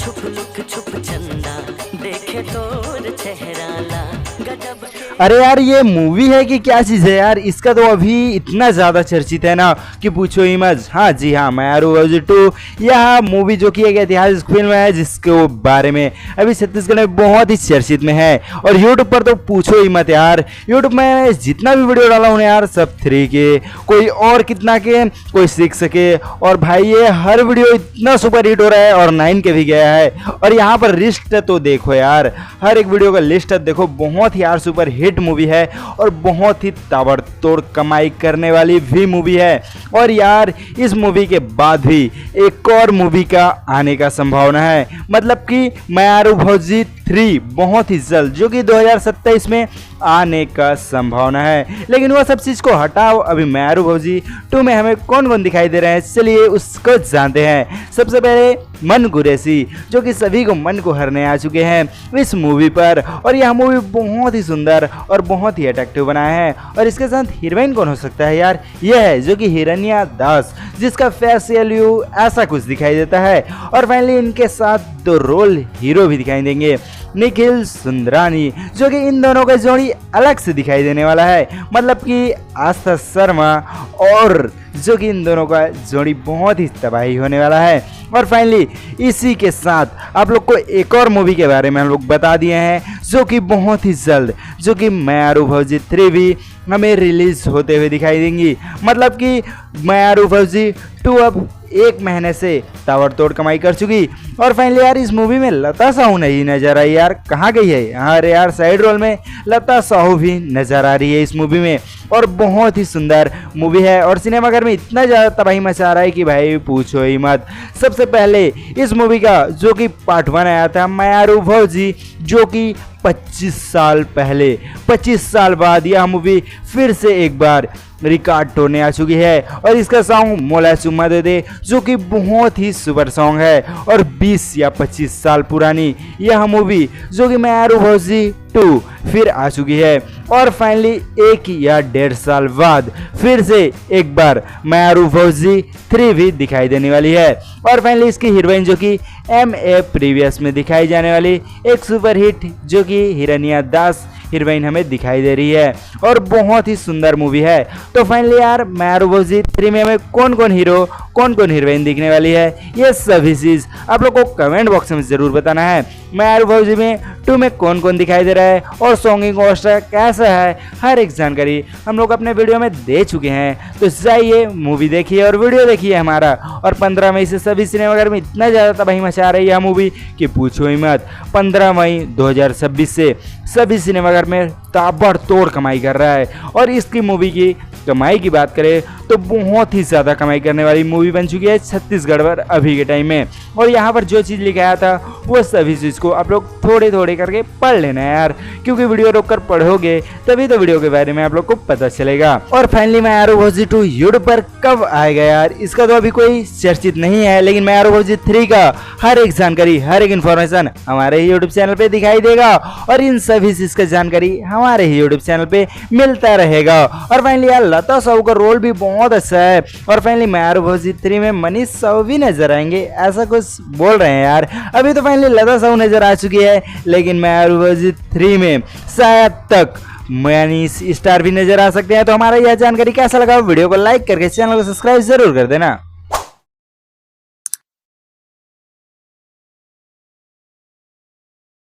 छुप लुक छुप चंदा देखे तोर चेहरा ला गजब के। अरे यार ये मूवी है कि क्या चीज़ है यार, इसका तो अभी इतना ज़्यादा चर्चित है ना कि पूछो ही मत। हाँ जी हाँ, मायारू फौजी 2 यह मूवी जो कि एक ऐतिहासिक फिल्म है जिसके बारे में अभी छत्तीसगढ़ में बहुत ही चर्चित में है। और यूट्यूब पर तो पूछो ही मत यार, यूट्यूब में जितना भी वीडियो डाला हूँ यार सब 3 के, कोई और कितना के, कोई 6 के, और भाई ये हर वीडियो इतना सुपर हिट हो रहा है और 9 के भी गया है। और यहाँ पर लिस्ट तो देखो यार, हर एक वीडियो का लिस्ट देखो, बहुत ही यार सुपर हिट मूवी है और बहुत ही ताबड़तोड़ कमाई करने वाली भी मूवी है। और यार इस मूवी के बाद भी एक और मूवी का आने का संभावना है, मतलब कि मायारू फौजी 3 बहुत ही जल्द, जो कि 2027 में आने का संभावना है। लेकिन वह सब चीज को हटाओ, अभी मायारू फौजी 2 में हमें कौन कौन दिखाई दे रहे हैं, चलिए उसको जानते हैं। सबसे पहले मन गुरेशी, जो कि सभी को मन को हरने आ चुके हैं इस मूवी पर, और यह मूवी बहुत ही सुंदर और बहुत ही अट्रैक्टिव बनाया है। और इसके साथ हीरोइन कौन हो सकता है यार, यह है जो कि हिरण्या दास, जिसका फेशियल व्यू ऐसा कुछ दिखाई देता है। और फाइनली इनके साथ 2 रोल हीरो भी दिखाई देंगे, निखिल सुंदरानी, जो कि इन दोनों का जोड़ी अलग से दिखाई देने वाला है, मतलब कि आस्था शर्मा, और जो कि इन दोनों का जोड़ी बहुत ही तबाही होने वाला है। और फाइनली इसी के साथ आप लोग को एक और मूवी के बारे में हम लोग बता दिए हैं, जो कि बहुत ही जल्द, जो कि मायारू फौजी 3 भी हमें रिलीज होते हुए दिखाई देंगी। मतलब कि मायारू फौजी 2 अब 1 महीने से ताबड़तोड़ कमाई कर चुकी। और फाइनली यार इस मूवी में लता साहू नहीं नजर आई यार, कहाँ गई है? अरे यार साइड रोल में लता साहू भी नजर आ रही है इस मूवी में, और बहुत ही सुंदर मूवी है। और सिनेमाघर में इतना ज़्यादा तबाही मचा रहा है कि भाई पूछो ही मत। सबसे पहले इस मूवी का जो कि पार्ट 1 आया था मायारू फौजी, जो कि 25 साल पहले, 25 साल बाद यह मूवी फिर से एक बार रिकॉर्ड तोड़ने आ चुकी है। और इसका सॉन्ग मोला चुम्मा दे दे, जो कि बहुत ही सुपर सॉन्ग है। और 20 या 25 साल पुरानी यह मूवी, जो कि मायारू फौजी 2 फिर आ चुकी है। और फाइनली 1 या 1.5 साल बाद फिर से एक बार मायारू फौजी 3 भी दिखाई देने वाली है। और फाइनली इसकी हीरोइन जो कि MA प्रीवियस में दिखाई जाने वाली एक सुपर हिट, जो कि हिरण्या दास हीरोइन हमें दिखाई दे रही है, और बहुत ही सुंदर मूवी है। तो फाइनली यार मायारू फौजी 3 में हमें कौन कौन हीरो, कौन कौन हीरोइन दिखने वाली है, ये सभी चीज़ आप लोग को कमेंट बॉक्स में ज़रूर बताना है। मायारू फौजी में 2 में कौन कौन दिखाई दे रहा है और सॉन्गिंग पोस्टर कैसा है, हर एक जानकारी हम लोग अपने वीडियो में दे चुके हैं। तो जाइए मूवी देखिए और वीडियो देखिए हमारा। और 15 मई से सभी सिनेमाघर में इतना ज़्यादा तबाही मचा रही है मूवी कि पूछो ही मत। 15 मई 2026 से सभी सिनेमाघर में ताबड़तोड़ कमाई कर रहा है। और इसकी मूवी की कमाई की बात करें तो बहुत ही ज़्यादा कमाई करने वाली मूवी बन चुकी है छत्तीसगढ़ पर अभी के टाइम में। और यहाँ पर जो चीज़ लिखाया था वो सभी चीज़ को आप लोग थोड़े थोड़े करके पढ़ लेना है यार, क्योंकि वीडियो रोक कर पढ़ोगे तभी तो वीडियो के बारे में आप लोग को पता चलेगा। और फाइनली मायारू फौजी 2 यूट्यूब पर कब आएगा यार, इसका तो अभी कोई चर्चित नहीं है, लेकिन मायारू फौजी 3 का हर एक जानकारी, हर एक इन्फॉर्मेशन हमारे ही यूट्यूब चैनल पे दिखाई देगा। और इन सभी चीज़ का जानकारी हमारे ही यूट्यूब चैनल पे मिलता रहेगा। और फाइनली यार लता साहू का रोल भी बहुत अच्छा है। और फाइनली मायारू फौजी 3 में मनीष साहू भी नजर आएंगे, ऐसा कुछ बोल रहे हैं यार। अभी तो फाइनली लता साहू नजर आ चुकी है, लेकिन मायारू फौजी 3 में शायद तक मनीष स्टार भी नजर आ सकते हैं। तो हमारा यह जानकारी कैसा लगा, वीडियो को लाइक करके चैनल को सब्सक्राइब जरूर कर देना।